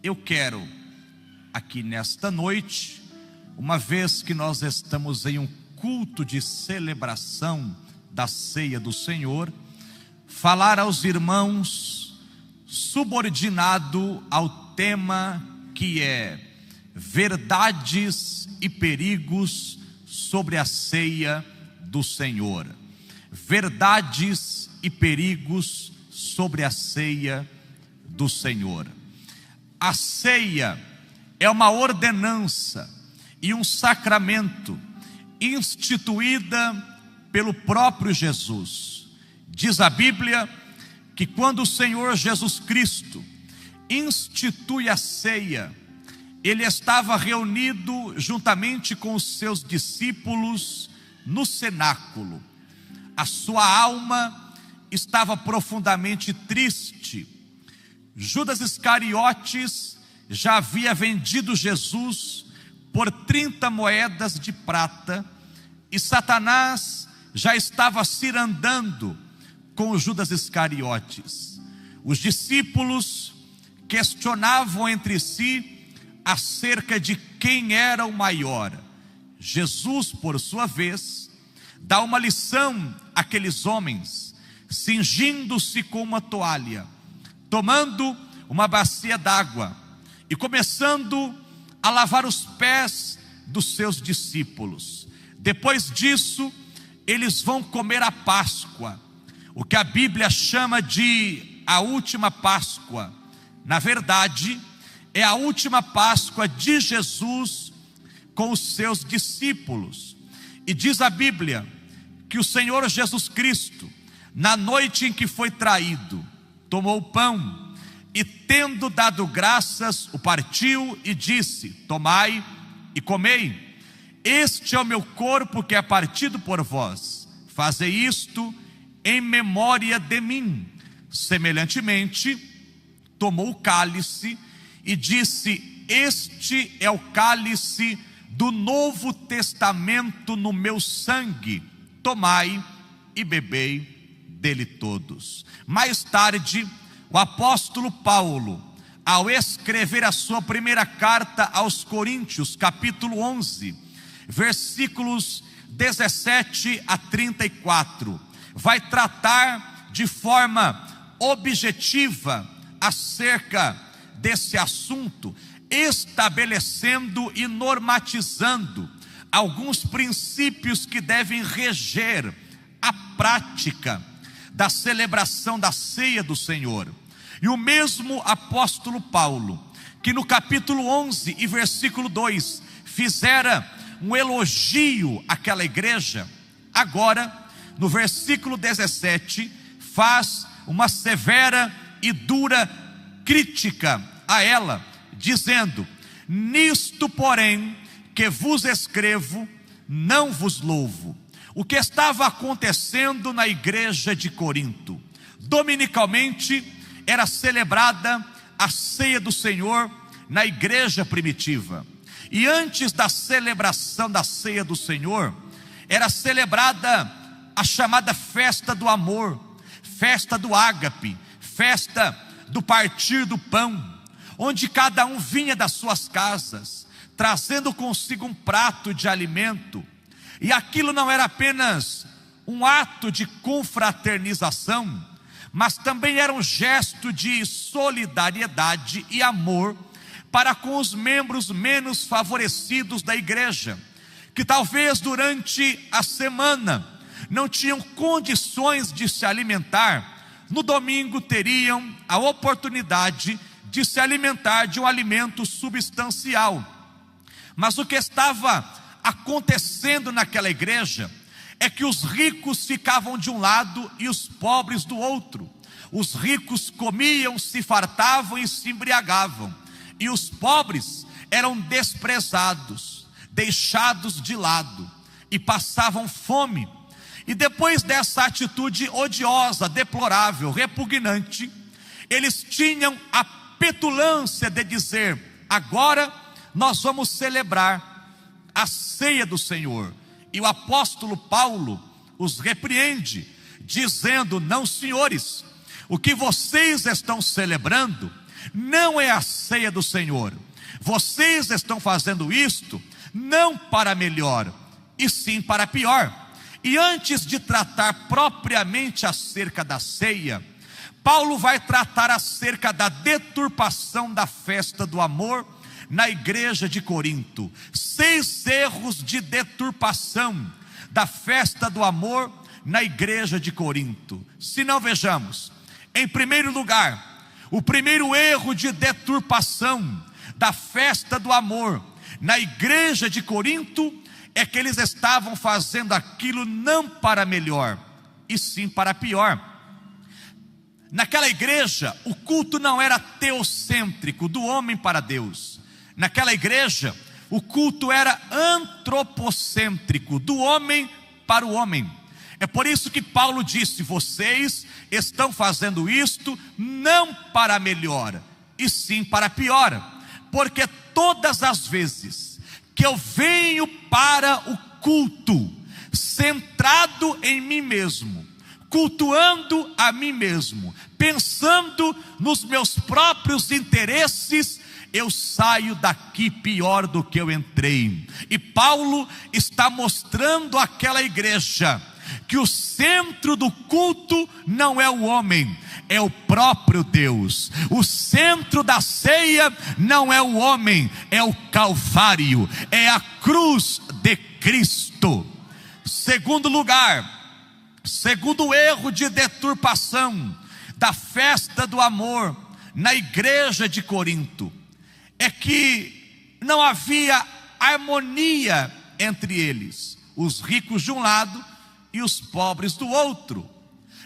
eu quero aqui nesta noite, uma vez que nós estamos em um culto de celebração da ceia do Senhor, falar aos irmãos subordinado ao tema que é verdades e perigos sobre a ceia do Senhor. Verdades e perigos sobre a ceia do Senhor. A ceia é uma ordenança e um sacramento instituída pelo próprio Jesus. Diz a Bíblia que quando o Senhor Jesus Cristo institui a ceia, ele estava reunido juntamente com os seus discípulos no cenáculo. A sua alma estava profundamente triste. Judas Iscariotes já havia vendido Jesus por 30 moedas de prata, e Satanás já estava cirandando com Judas Iscariotes. Os discípulos questionavam entre si acerca de quem era o maior. Jesus, por sua vez, dá uma lição àqueles homens, cingindo-se com uma toalha, tomando uma bacia d'água e começando a lavar os pés dos seus discípulos. Depois disso, eles vão comer a Páscoa, o que a Bíblia chama de a última Páscoa. Na verdade, é a última Páscoa de Jesus com os seus discípulos. E diz a Bíblia que o Senhor Jesus Cristo, na noite em que foi traído, tomou o pão e, tendo dado graças, o partiu e disse: tomai e comei, este é o meu corpo que é partido por vós, fazei isto em memória de mim. Semelhantemente, tomou o cálice e disse: este é o cálice do Novo Testamento no meu sangue, tomai e bebei dele todos. Mais tarde, o apóstolo Paulo, ao escrever a sua primeira carta aos Coríntios, capítulo 11, versículos 17 a 34, vai tratar de forma objetiva acerca desse assunto, estabelecendo e normatizando alguns princípios que devem reger a prática da celebração da ceia do Senhor. E o mesmo apóstolo Paulo, que no capítulo 11 e versículo 2 fizera um elogio àquela igreja, agora no versículo 17 faz uma severa e dura crítica a ela, dizendo: nisto porém que vos escrevo, não vos louvo. O que estava acontecendo na igreja de Corinto? Dominicalmente era celebrada a ceia do Senhor na igreja primitiva. E antes da celebração da ceia do Senhor, era celebrada a chamada festa do amor, festa do ágape, festa do partir do pão, onde cada um vinha das suas casas, trazendo consigo um prato de alimento. E aquilo não era apenas um ato de confraternização, mas também era um gesto de solidariedade e amor para com os membros menos favorecidos da igreja, que talvez durante a semana não tinham condições de se alimentar. No domingo teriam a oportunidade de se alimentar de um alimento substancial. Mas o que estava acontecendo naquela igreja é que os ricos ficavam de um lado e os pobres do outro. Os ricos comiam, se fartavam e se embriagavam, e os pobres eram desprezados, deixados de lado e passavam fome. E depois dessa atitude odiosa, deplorável, repugnante, eles tinham a petulância de dizer: agora nós vamos celebrar a ceia do Senhor. E o apóstolo Paulo os repreende, dizendo: não, senhores, o que vocês estão celebrando não é a ceia do Senhor. Vocês estão fazendo isto não para melhor, e sim para pior. E antes de tratar propriamente acerca da ceia, Paulo vai tratar acerca da deturpação da festa do amor na igreja de Corinto. 6 erros de deturpação da festa do amor na igreja de Corinto. Se não, vejamos. Em primeiro lugar, o primeiro erro de deturpação da festa do amor na igreja de Corinto é que eles estavam fazendo aquilo não para melhor, e sim para pior. Naquela igreja, o culto não era teocêntrico, do homem para Deus. Naquela igreja, o culto era antropocêntrico, do homem para o homem. É por isso que Paulo disse: vocês estão fazendo isto não para melhor, e sim para pior. Porque todas as vezes que eu venho para o culto, centrado em mim mesmo, cultuando a mim mesmo, pensando nos meus próprios interesses, eu saio daqui pior do que eu entrei. E Paulo está mostrando àquela igreja que o centro do culto não é o homem, é o próprio Deus. O centro da ceia não é o homem, é o Calvário, é a cruz de Cristo. Segundo lugar, segundo erro de deturpação da festa do amor na igreja de Corinto, é que não havia harmonia entre eles, os ricos de um lado e os pobres do outro.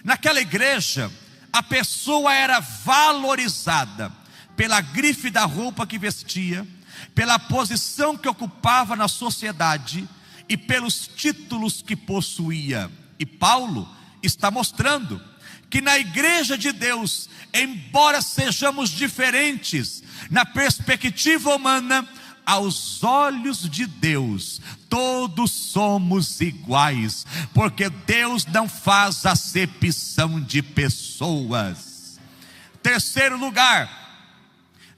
Naquela igreja, a pessoa era valorizada pela grife da roupa que vestia, pela posição que ocupava na sociedade e pelos títulos que possuía. E Paulo está mostrando que na igreja de Deus, embora sejamos diferentes na perspectiva humana, aos olhos de Deus, todos somos iguais, porque Deus não faz acepção de pessoas. Terceiro lugar,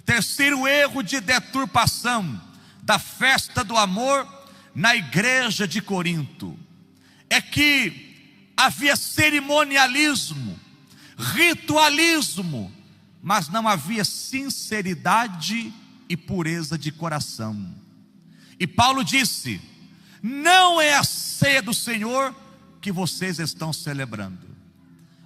terceiro erro de deturpação da festa do amor na igreja de Corinto, é que havia cerimonialismo, ritualismo, mas não havia sinceridade e pureza de coração. E Paulo disse: não é a ceia do Senhor que vocês estão celebrando.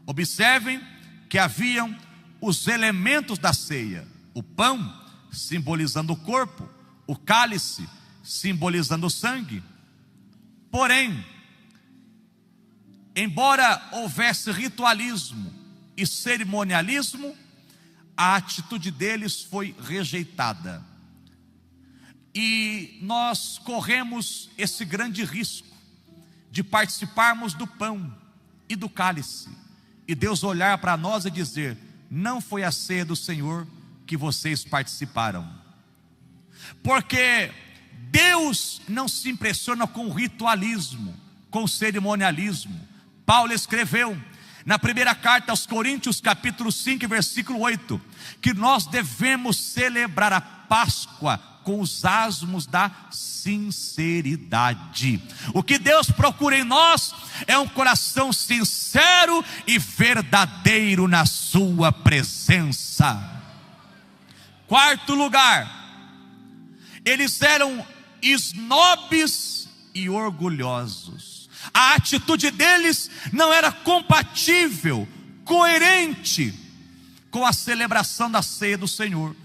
Observem que haviam os elementos da ceia: o pão simbolizando o corpo, o cálice simbolizando o sangue. Porém, embora houvesse ritualismo e cerimonialismo, a atitude deles foi rejeitada. E nós corremos esse grande risco de participarmos do pão e do cálice, e Deus olhar para nós e dizer: não foi a ceia do Senhor que vocês participaram. Porque Deus não se impressiona com o ritualismo, com o cerimonialismo. Paulo escreveu na primeira carta aos Coríntios, capítulo 5, versículo 8, que nós devemos celebrar a Páscoa com os asmos da sinceridade. O que Deus procura em nós é um coração sincero e verdadeiro na sua presença. Quarto lugar, eles eram esnobes e orgulhosos. A atitude deles não era compatível, coerente com a celebração da ceia do Senhor.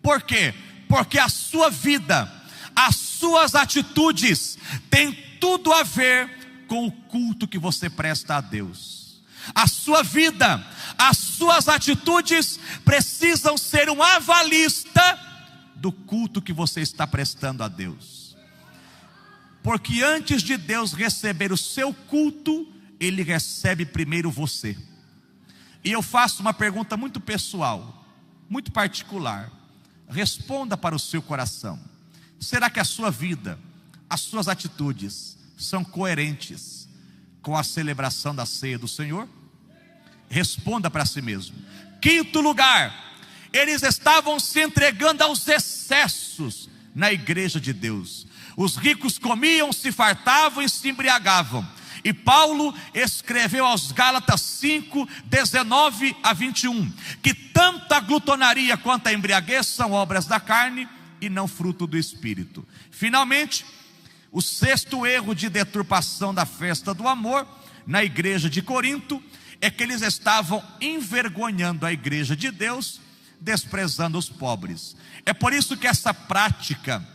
Por quê? Porque a sua vida, as suas atitudes têm tudo a ver com o culto que você presta a Deus. A sua vida, as suas atitudes precisam ser um avalista do culto que você está prestando a Deus. Porque antes de Deus receber o seu culto, Ele recebe primeiro você. E eu faço uma pergunta muito pessoal, muito particular. Responda para o seu coração: será que a sua vida, as suas atitudes são coerentes com a celebração da ceia do Senhor? Responda para si mesmo. Quinto lugar, eles estavam se entregando aos excessos na igreja de Deus. Os ricos comiam, se fartavam e se embriagavam. E Paulo escreveu aos Gálatas 5, 19 a 21, que tanto a glutonaria quanto a embriaguez são obras da carne e não fruto do Espírito. Finalmente, o sexto erro de deturpação da festa do amor na igreja de Corinto é que eles estavam envergonhando a igreja de Deus, desprezando os pobres. É por isso que essa prática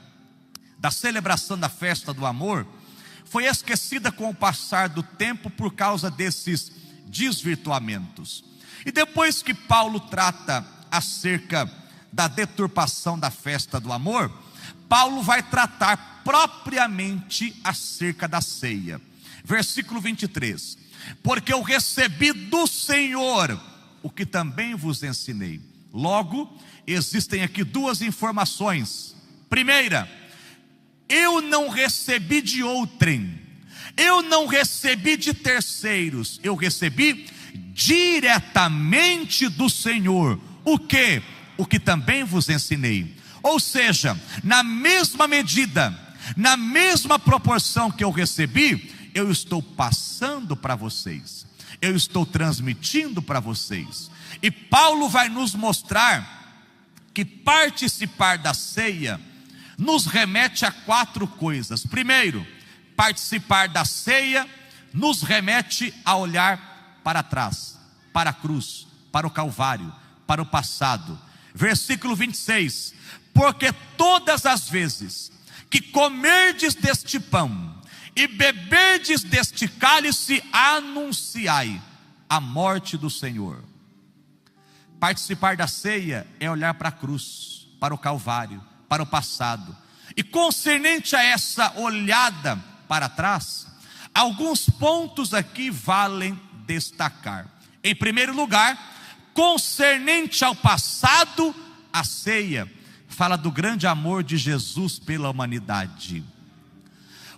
da celebração da festa do amor foi esquecida com o passar do tempo por causa desses desvirtuamentos. E depois que Paulo trata acerca da deturpação da festa do amor, Paulo vai tratar propriamente acerca da ceia. Versículo 23: porque eu recebi do Senhor o que também vos ensinei. Logo, existem aqui duas informações. Primeira, eu não recebi de outrem, eu não recebi de terceiros, eu recebi diretamente do Senhor. O que? O que também vos ensinei. Ou seja, na mesma medida, na mesma proporção que eu recebi, eu estou passando para vocês, eu estou transmitindo para vocês. E Paulo vai nos mostrar que participar da ceia nos remete a quatro coisas. Primeiro, participar da ceia nos remete a olhar para trás, para a cruz, para o Calvário, para o passado. Versículo 26: porque todas as vezes que comerdes deste pão e beberdes deste cálice, anunciai a morte do Senhor. Participar da ceia é olhar para a cruz, para o Calvário, para o passado. E concernente a essa olhada para trás, alguns pontos aqui valem destacar. Em primeiro lugar, concernente ao passado, a ceia fala do grande amor de Jesus pela humanidade.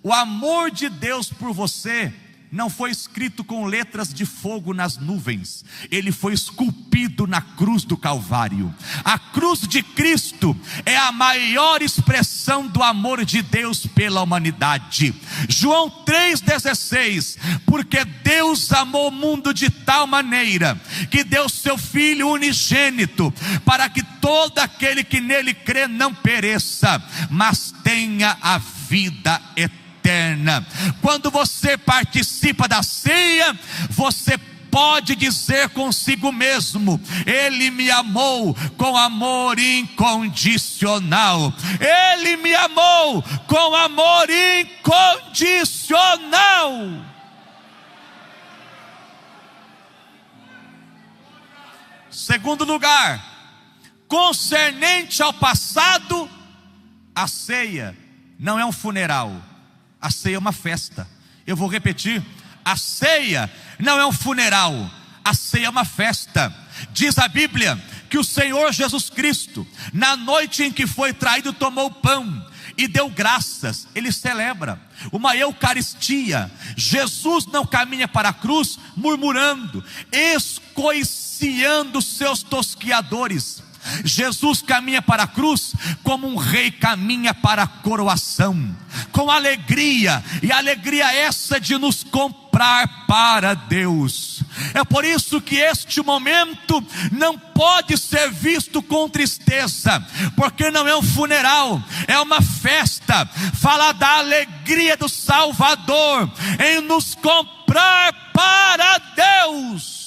O amor de Deus por você não foi escrito com letras de fogo nas nuvens, ele foi esculpido na cruz do Calvário. A cruz de Cristo é a maior expressão do amor de Deus pela humanidade. João 3,16: porque Deus amou o mundo de tal maneira que deu seu Filho unigênito, para que todo aquele que nele crê não pereça, mas tenha a vida eterna. Quando você participa da ceia, você pode dizer consigo mesmo: Ele me amou com amor incondicional. Ele me amou com amor incondicional. Segundo lugar, concernente ao passado, a ceia não é um funeral, a ceia é uma festa. Eu vou repetir: a ceia não é um funeral, a ceia é uma festa. Diz a Bíblia que o Senhor Jesus Cristo, na noite em que foi traído, tomou o pão e deu graças. Ele celebra uma eucaristia. Jesus não caminha para a cruz murmurando, escoiciando seus tosquiadores. Jesus caminha para a cruz como um rei caminha para a coroação, com alegria, e alegria essa de nos comprar para Deus. É por isso que este momento não pode ser visto com tristeza, porque não é um funeral, é uma festa. Fala da alegria do Salvador em nos comprar para Deus.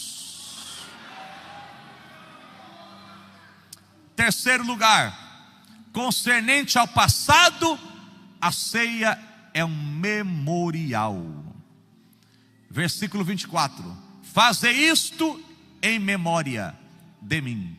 Terceiro lugar, concernente ao passado, a ceia é um memorial. Versículo 24: fazei isto em memória de mim.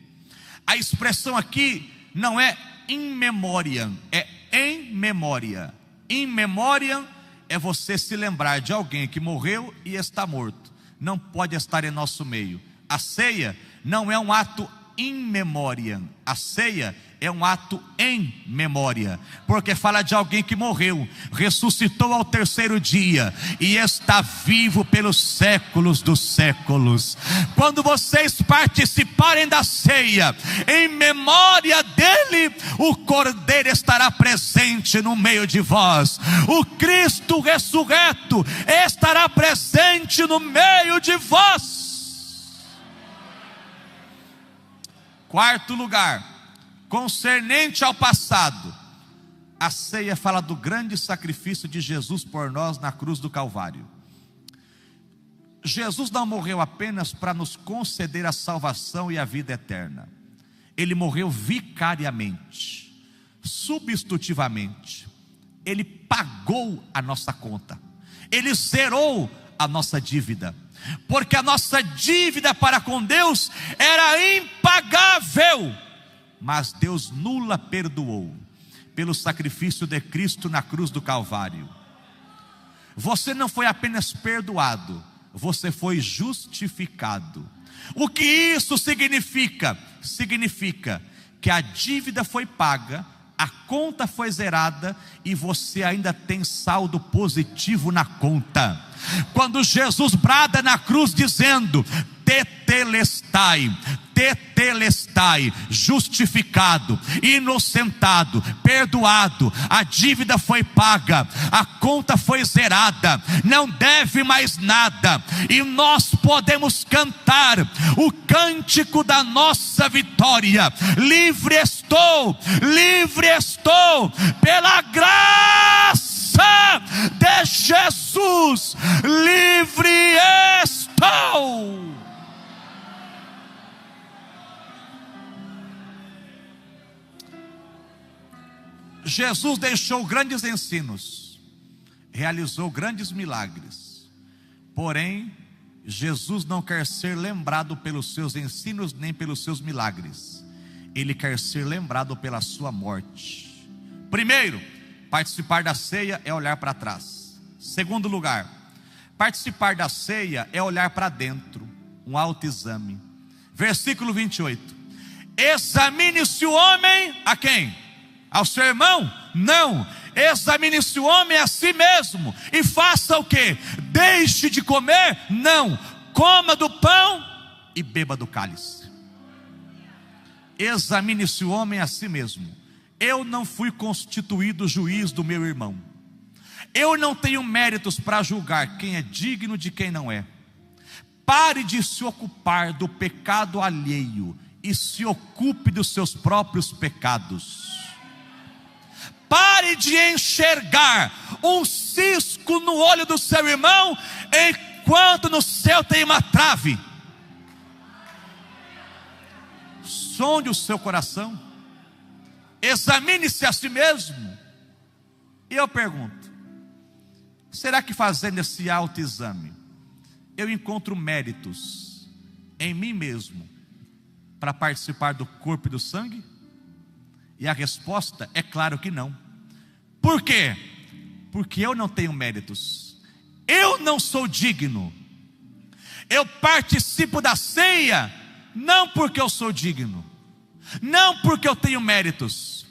A expressão aqui não é in memoriam, é em memória. In memoriam é você se lembrar de alguém que morreu e está morto, não pode estar em nosso meio. A ceia não é um ato in memoriam. A ceia é um ato em memória, porque fala de alguém que morreu, ressuscitou ao terceiro dia e está vivo pelos séculos dos séculos. Quando vocês participarem da ceia, em memória dele, o Cordeiro estará presente no meio de vós. O Cristo ressurreto estará presente no meio de vós. Quarto lugar, concernente ao passado, a ceia fala do grande sacrifício de Jesus por nós na cruz do Calvário. Jesus não morreu apenas para nos conceder a salvação e a vida eterna. Ele morreu vicariamente, substitutivamente. Ele pagou a nossa conta. Ele zerou a nossa dívida. Porque a nossa dívida para com Deus era impagável. Mas Deus nula perdoou pelo sacrifício de Cristo na cruz do Calvário. Você não foi apenas perdoado, você foi justificado. O que isso significa? Significa que a dívida foi paga, a conta foi zerada e você ainda tem saldo positivo na conta. Quando Jesus brada na cruz dizendo: tetelestai, tetelestai, justificado, inocentado, perdoado, a dívida foi paga, a conta foi zerada, não deve mais nada, e nós podemos cantar o cântico da nossa vitória: livre estou, pela graça de Jesus, livre estou. Jesus deixou grandes ensinos, realizou grandes milagres, porém, Jesus não quer ser lembrado pelos seus ensinos nem pelos seus milagres, Ele quer ser lembrado pela sua morte. Primeiro, participar da ceia é olhar para trás. Segundo lugar, participar da ceia é olhar para dentro, um autoexame. Versículo 28, examine-se o homem a quem? Ao seu irmão? Não, examine-se o homem a si mesmo, e faça o que? Deixe de comer? Não, coma do pão e beba do cálice. Examine-se o homem a si mesmo. Eu não fui constituído juiz do meu irmão, eu não tenho méritos para julgar quem é digno de quem não é. Pare de se ocupar do pecado alheio e se ocupe dos seus próprios pecados. Pare de enxergar um cisco no olho do seu irmão, enquanto no seu tem uma trave. Sonde o seu coração, examine-se a si mesmo. E eu pergunto: será que fazendo esse autoexame eu encontro méritos em mim mesmo para participar do corpo e do sangue? E a resposta é claro que não. Por quê? Porque eu não tenho méritos, eu não sou digno. Eu participo da ceia não porque eu sou digno, não porque eu tenho méritos,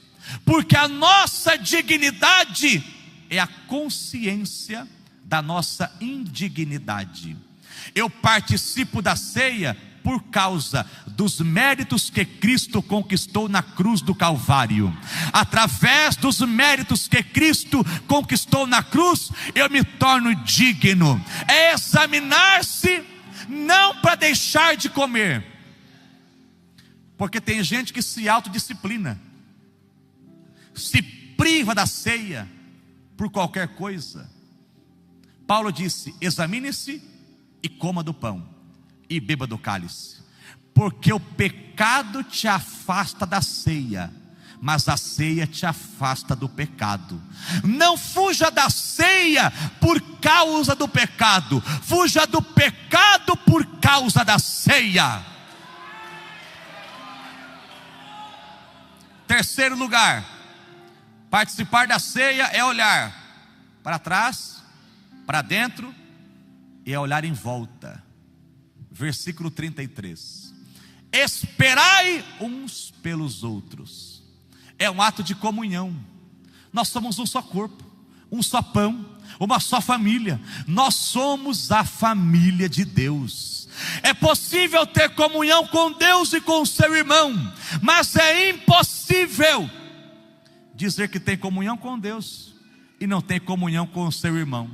porque a nossa dignidade é a consciência da nossa indignidade. Eu participo da ceia por causa dos méritos que Cristo conquistou na cruz do Calvário. Através dos méritos que Cristo conquistou na cruz, eu me torno digno. É examinar-se, não para deixar de comer, porque tem gente que se autodisciplina, se priva da ceia por qualquer coisa. Paulo disse: examine-se e coma do pão e beba do cálice, porque o pecado te afasta da ceia, mas a ceia te afasta do pecado. Não fuja da ceia por causa do pecado, fuja do pecado por causa da ceia. Terceiro lugar, participar da ceia é olhar para trás, para dentro, e é olhar em volta. Versículo 33, esperai uns pelos outros. É um ato de comunhão. Nós somos um só corpo, um só pão, uma só família. Nós somos a família de Deus. É possível ter comunhão com Deus e com o seu irmão, mas é impossível dizer que tem comunhão com Deus e não tem comunhão com o seu irmão.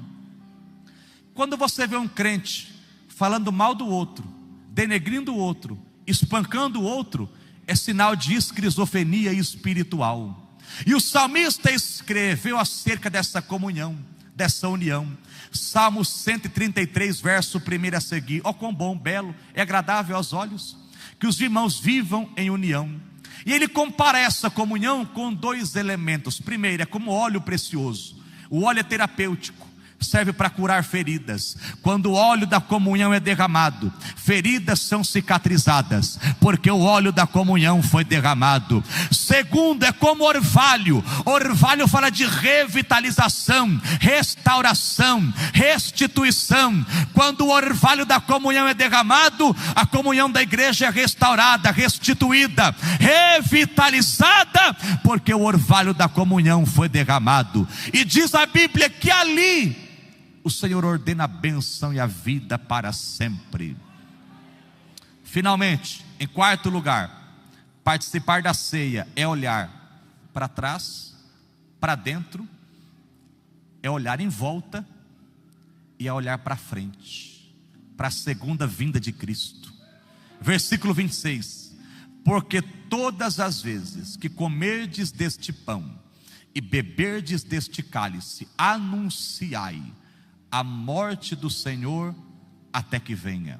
Quando você vê um crente falando mal do outro, denegrindo o outro, espancando o outro, é sinal de esquizofrenia espiritual. E o salmista escreveu acerca dessa comunhão, dessa união. Salmo 133, verso 1 a seguir: ó quão bom, belo, é agradável aos olhos que os irmãos vivam em união. E ele compara essa comunhão com dois elementos. Primeiro, é como óleo precioso. O óleo é terapêutico, serve para curar feridas. Quando o óleo da comunhão é derramado, feridas são cicatrizadas, porque o óleo da comunhão foi derramado. Segundo, é como orvalho. Orvalho fala de revitalização, restauração, restituição. Quando o orvalho da comunhão é derramado, a comunhão da igreja é restaurada, restituída, revitalizada, porque o orvalho da comunhão foi derramado. E diz a Bíblia que ali o Senhor ordena a bênção e a vida para sempre. Finalmente, em quarto lugar, participar da ceia é olhar para trás, para dentro, é olhar em volta e é olhar para frente, para a segunda vinda de Cristo. Versículo 26: porque todas as vezes que comerdes deste pão e beberdes deste cálice, anunciai a morte do Senhor até que venha.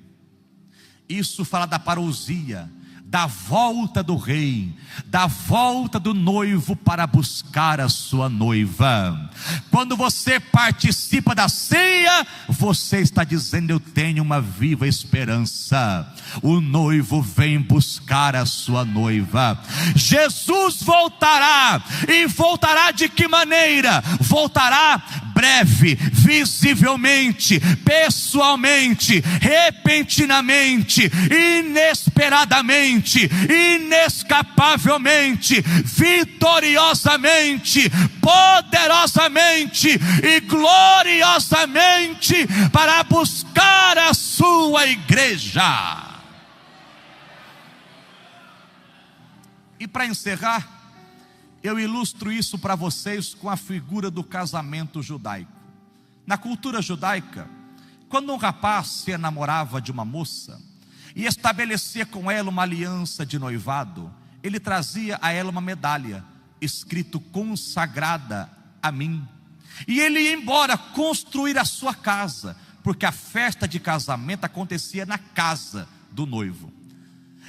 Isso fala da parousia, da volta do rei, da volta do noivo para buscar a sua noiva. Quando você participa da ceia, você está dizendo: eu tenho uma viva esperança. O noivo vem buscar a sua noiva. Jesus voltará, e voltará de que maneira? Voltará breve, visivelmente, pessoalmente, repentinamente, inesperadamente, inescapavelmente, vitoriosamente, poderosamente e gloriosamente, para buscar a sua igreja. E para encerrar, eu ilustro isso para vocês com a figura do casamento judaico. Na cultura judaica, quando um rapaz se enamorava de uma moça e estabelecia com ela uma aliança de noivado, ele trazia a ela uma medalha escrito consagrada a mim. E ele ia embora construir a sua casa, porque a festa de casamento acontecia na casa do noivo.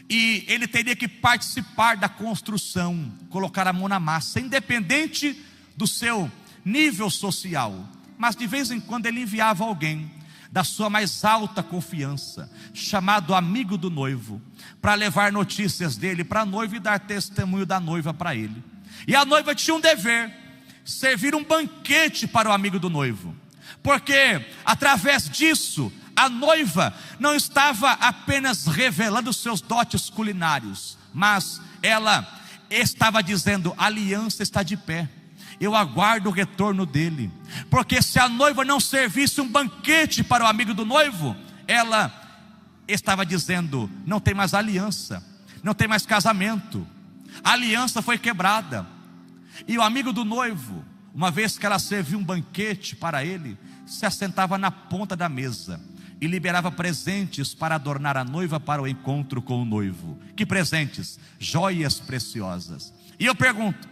E ele teria que participar da construção, colocar a mão na massa, independente do seu nível social. Mas de vez em quando ele enviava alguém da sua mais alta confiança, chamado amigo do noivo, para levar notícias dele para a noiva e dar testemunho da noiva para ele. E a noiva tinha um dever: servir um banquete para o amigo do noivo, porque através disso a noiva não estava apenas revelando seus dotes culinários, mas ela estava dizendo: a aliança está de pé, eu aguardo o retorno dele. Porque se a noiva não servisse um banquete para o amigo do noivo, ela estava dizendo: não tem mais aliança, não tem mais casamento, a aliança foi quebrada. E o amigo do noivo, uma vez que ela serviu um banquete para ele, se assentava na ponta da mesa e liberava presentes para adornar a noiva para o encontro com o noivo. Que presentes? Joias preciosas. E eu pergunto: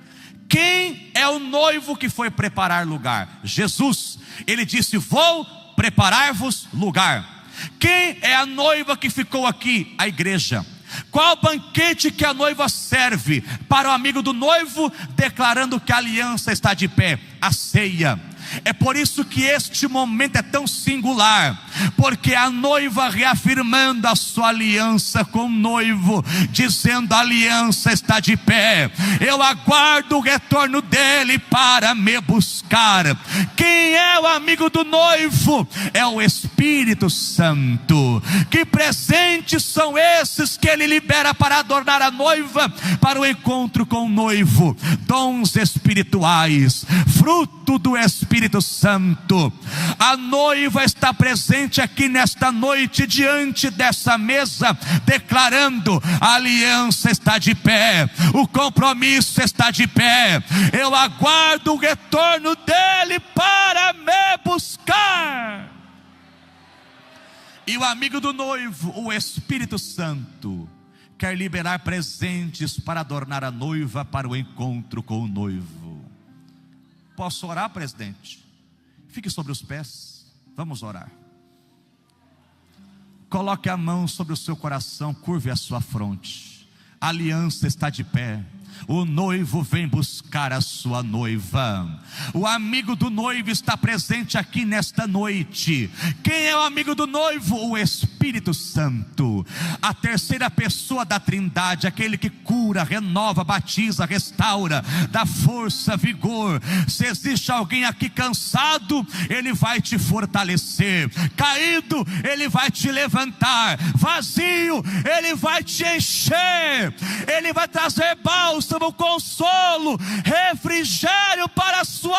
quem é o noivo que foi preparar lugar? Jesus. Ele disse: vou preparar-vos lugar. Quem é a noiva que ficou aqui? A igreja. Qual banquete que a noiva serve para o amigo do noivo, declarando que a aliança está de pé? A ceia. É por isso que este momento é tão singular, porque a noiva reafirmando a sua aliança com o noivo, dizendo: a aliança está de pé, eu aguardo o retorno dele para me buscar. Quem é o amigo do noivo? É o Espírito Espírito Santo. Que presentes são esses que Ele libera para adornar a noiva para o encontro com o noivo? Dons espirituais, fruto do Espírito Santo. A noiva está presente aqui nesta noite, diante dessa mesa, declarando: a aliança está de pé, o compromisso está de pé, eu aguardo o retorno dele para me buscar. E o amigo do noivo, o Espírito Santo, quer liberar presentes para adornar a noiva para o encontro com o noivo. Posso orar, presidente? Fique sobre os pés, vamos orar. Coloque a mão sobre o seu coração, curve a sua fronte. A aliança está de pé. O noivo vem buscar a sua noiva. O amigo do noivo está presente aqui nesta noite. Quem é o amigo do noivo? O Espírito Santo, a terceira pessoa da Trindade, aquele que cura, renova, batiza, restaura, dá força, vigor. Se existe alguém aqui cansado, Ele vai te fortalecer. Caído, Ele vai te levantar. Vazio, Ele vai te encher. Ele vai trazer bálsamo, consolo, refrigério para a sua